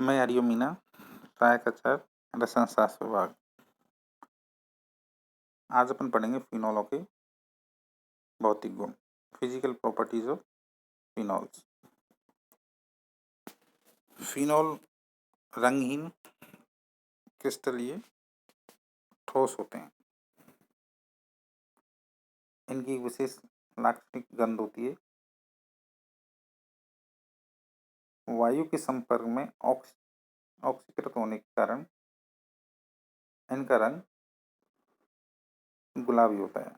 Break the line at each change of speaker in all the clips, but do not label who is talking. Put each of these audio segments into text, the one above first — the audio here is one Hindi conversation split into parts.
मैं हरिओम मीना, सहायक आचार्य रसायन शास्त्र विभाग। आज अपन पढ़ेंगे फिनॉलों के भौतिक गुण, physical properties of phenols. Phenol रंगहीन, क्रिस्टलीय, ठोस होते हैं। इनकी विशेष लाक्षणिक गंध होती है। वायु के संपर्क में ऑक्सीकृत होने के कारण इनका रंग गुलाबी होता है।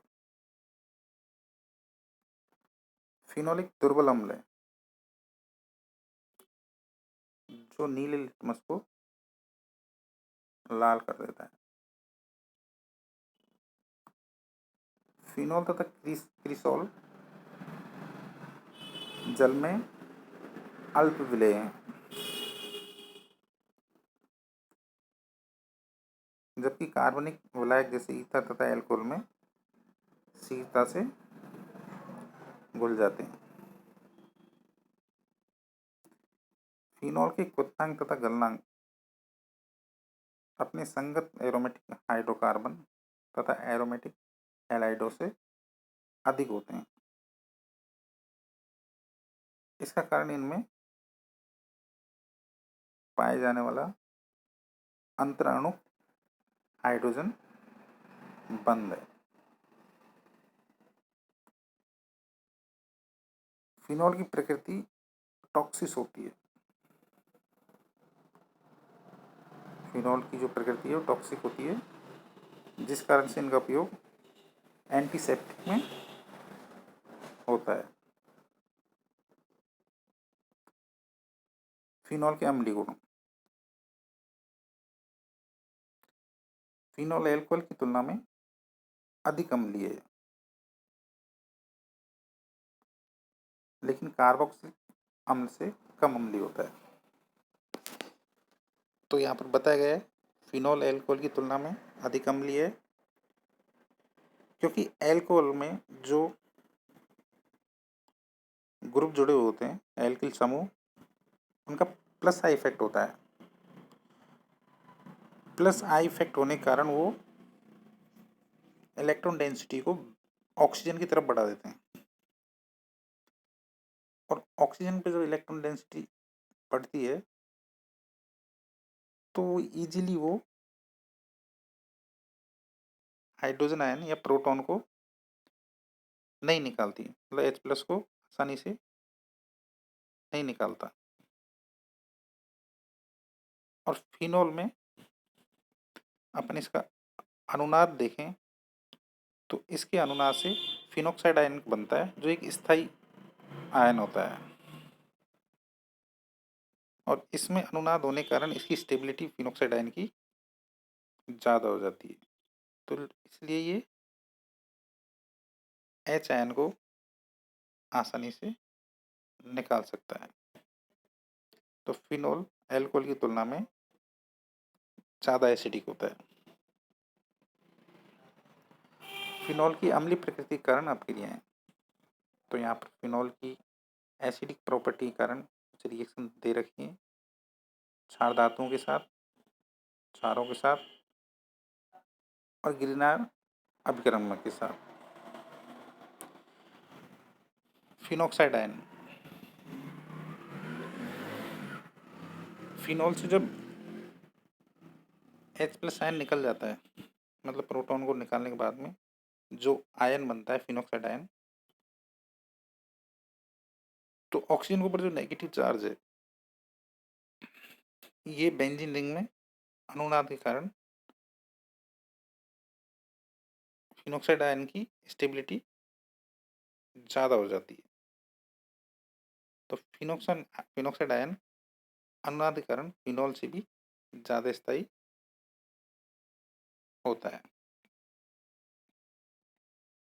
फिनॉल एक दुर्बल अम्ल है जो नीले लिटमस को लाल कर देता है। फिनॉल तथा क्रिसॉल जल में अल्प विलेय हैं, जबकि कार्बनिक विलायक जैसे ईथर तथा एल्कोहल में शीघ्रता से घुल जाते हैं। फिनॉल के क्वथनांक तथा गलनांक अपने संगत एरोमेटिक हाइड्रोकार्बन तथा एरोमेटिक हैलाइडों से अधिक होते हैं। इसका कारण इनमें पाए जाने वाला अंतराणु हाइड्रोजन बंध है। फिनॉल की प्रकृति टॉक्सिस होती है। फिनॉल की जो प्रकृति है वो टॉक्सिक होती है, जिस कारण से इनका उपयोग एंटीसेप्टिक में होता है। फिनॉल के अम्लीय गुण। फिनॉल एल्कोहल की तुलना में अधिक अम्लीय है, लेकिन कार्बोक्सिलिक अम्ल से कम अम्लीय होता है। तो यहाँ पर बताया गया है फिनॉल एल्कोहल की तुलना में अधिक अम्लीय है, क्योंकि एल्कोहल में जो ग्रुप जुड़े हुए होते हैं, एल्किल समूह, उनका प्लस आई इफेक्ट होता है। प्लस आई इफेक्ट होने के कारण वो इलेक्ट्रॉन डेंसिटी को ऑक्सीजन की तरफ बढ़ा देते हैं, और ऑक्सीजन पे जब इलेक्ट्रॉन डेंसिटी बढ़ती है तो इजीली वो हाइड्रोजन आयन या प्रोटॉन को नहीं निकालती, मतलब H प्लस को आसानी से नहीं निकालता। और फिनॉल में अपन इसका अनुनाद देखें तो इसके अनुनाद से फिनॉक्साइड आयन बनता है, जो एक स्थायी आयन होता है, और इसमें अनुनाद होने के कारण इसकी स्टेबिलिटी फिनॉक्साइड आयन की ज़्यादा हो जाती है। तो इसलिए ये H आयन को आसानी से निकाल सकता है। तो फिनॉल एल्कोहल की तुलना में ज़्यादा एसिडिक होता है। फिनॉल की अम्लीय प्रकृति के कारण अपक्रियाएं हैं। तो यहाँ पर फिनॉल की एसिडिक प्रॉपर्टी के कारण कुछ रिएक्शन दे रखी है क्षार धातुओं के साथ, क्षारों के साथ, और गिरनार अभिक्रमण के साथ। Phenoxide ion. फिनॉल से जब H प्लस आयन निकल जाता है, मतलब प्रोटॉन को निकालने के बाद में जो आयन बनता है फिनॉक्साइड आयन, तो ऑक्सीजन के ऊपर जो नेगेटिव चार्ज है ये बेंजीन रिंग में अनुनाद के कारण फिनॉक्साइड आयन की स्टेबिलिटी ज़्यादा हो जाती है। तो फिनॉक्साइड आयन अनुनाद के कारण फिनॉल से भी ज़्यादा स्थायी होता है।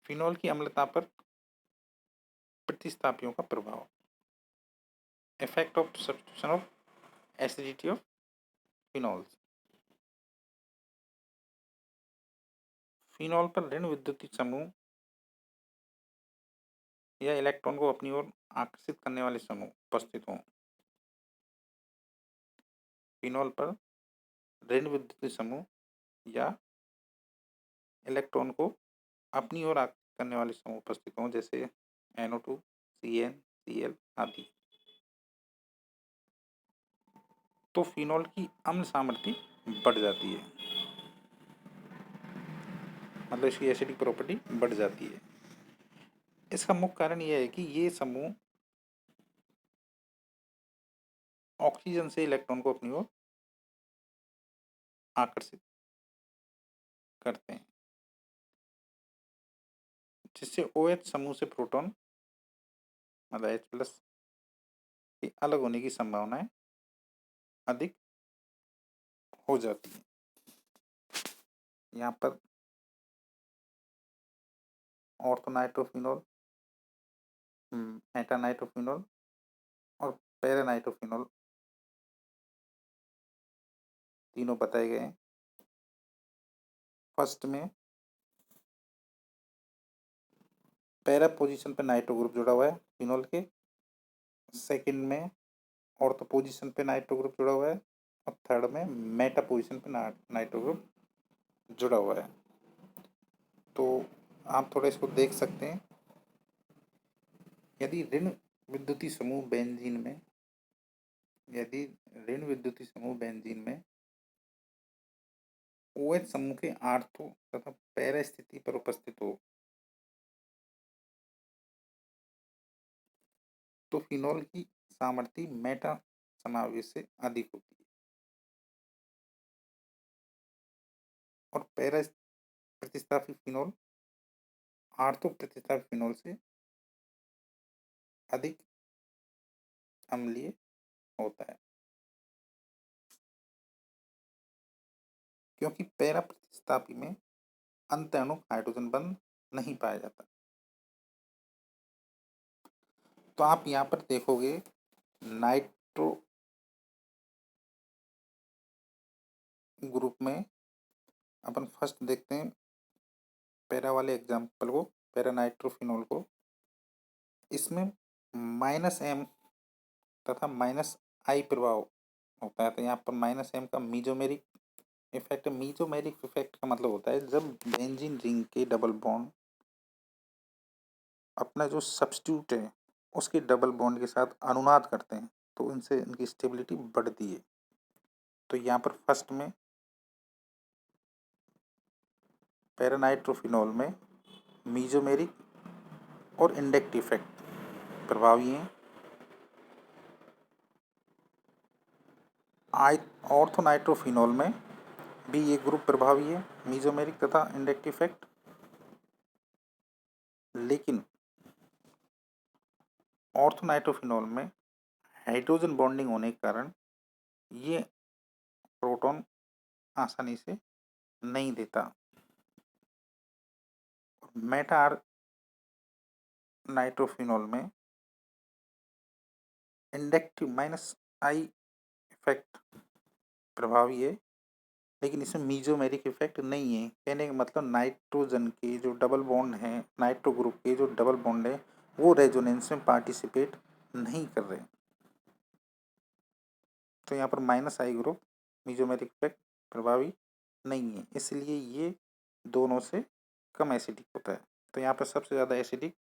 फिनॉल की अम्लता पर प्रतिस्थापियों का प्रभाव। Effect of substitution of acidity of phenols. Phenol पर ऋण विद्युतीय समूह या इलेक्ट्रॉन को अपनी ओर आकर्षित करने वाले समूह उपस्थित हों, फिनॉल पर ऋण विद्युतीय समूह या इलेक्ट्रॉन को अपनी ओर आकर्षित करने वाले समूह उपस्थित हों, जैसे NO2, CN, Cl आदि, तो फिनॉल की अम्ल सामर्थ्य बढ़ जाती है, मतलब इसकी एसिडिक प्रॉपर्टी बढ़ जाती है। इसका मुख्य कारण यह है कि ये समूह ऑक्सीजन से इलेक्ट्रॉन को अपनी ओर आकर्षित करते हैं, जिससे OH समूह से प्रोटॉन मतलब H+ के अलग होने की संभावनाएं अधिक हो जाती है। यहाँ पर ऑर्थोनाइट्रोफिनॉल, मेटानाइट्रोफिनॉल और पैरानाइट्रोफिनॉल तीनों बताए गए हैं। फर्स्ट में पैरा पोजीशन पे नाइट्रो ग्रुप जुड़ा हुआ है फिनॉल के, सेकंड में ऑर्थो पोजीशन पे नाइट्रो ग्रुप जुड़ा हुआ है और थर्ड में मेटा पोजीशन पे नाइट्रो ग्रुप जुड़ा हुआ है। तो आप थोड़ा इसको देख सकते हैं। यदि ऋण विद्युतीय समूह बेंजीन में OH समूह के आर्थो तथा पैरा स्थिति पर उपस्थित हो तो फिनॉल की सामर्थ्य मेटा समावेश से अधिक होती है और पैरा प्रतिस्थापी फिनॉल आर्थो प्रतिस्थापी फिनॉल से अधिक अम्लीय होता है, क्योंकि पैरा प्रतिस्थापी में अंत अणु हाइड्रोजन बंध नहीं पाया जाता। तो आप यहाँ पर देखोगे नाइट्रो ग्रुप में अपन फर्स्ट देखते हैं पैरा वाले एग्जाम्पल को, पैरा नाइट्रोफिनॉल को। इसमें -M तथा -I प्रभाव होता है। तो यहाँ पर -M का मीजोमेरिक इफेक्ट। मीजोमेरिक इफेक्ट का मतलब होता है जब बेंजीन रिंग के डबल बॉन्ड अपना जो सब्स्टिट्यूट है उसके डबल बॉन्ड के साथ अनुनाद करते हैं तो इनसे इनकी स्टेबिलिटी बढ़ती है। तो यहाँ पर फर्स्ट में पैरानाइट्रोफिनॉल में मीजोमेरिक और इंडक्टिव इफेक्ट प्रभावी हैं। ऑर्थोनाइट्रोफिनॉल में भी ये ग्रुप प्रभावी है, मीजोमेरिक तथा इंडक्टिव इफेक्ट। लेकिन ऑर्थोनाइट्रोफिनॉल में हाइड्रोजन बॉन्डिंग होने के कारण ये प्रोटॉन आसानी से नहीं देता। मेटा नाइट्रोफिनॉल में इंडक्टिव -I इफेक्ट प्रभावी है, लेकिन इसमें मीजोमेरिक इफेक्ट नहीं है। कहने का मतलब नाइट्रोजन के जो डबल बॉन्ड हैं, नाइट्रो ग्रुप के जो डबल बॉन्ड है वो रेजोनेंस में पार्टिसिपेट नहीं कर रहे। तो यहाँ पर -I ग्रुप मीजोमेरिक इफेक्ट प्रभावी नहीं है, इसलिए ये दोनों से कम एसिडिक होता है। तो यहाँ पर सबसे ज़्यादा एसिडिक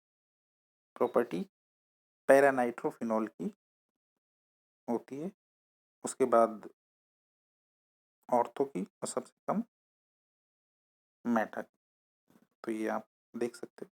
प्रॉपर्टी पैरानाइट्रोफिनॉल की होती है, उसके बाद ऑर्थो की और सबसे कम मेटा की। तो ये आप देख सकते हो।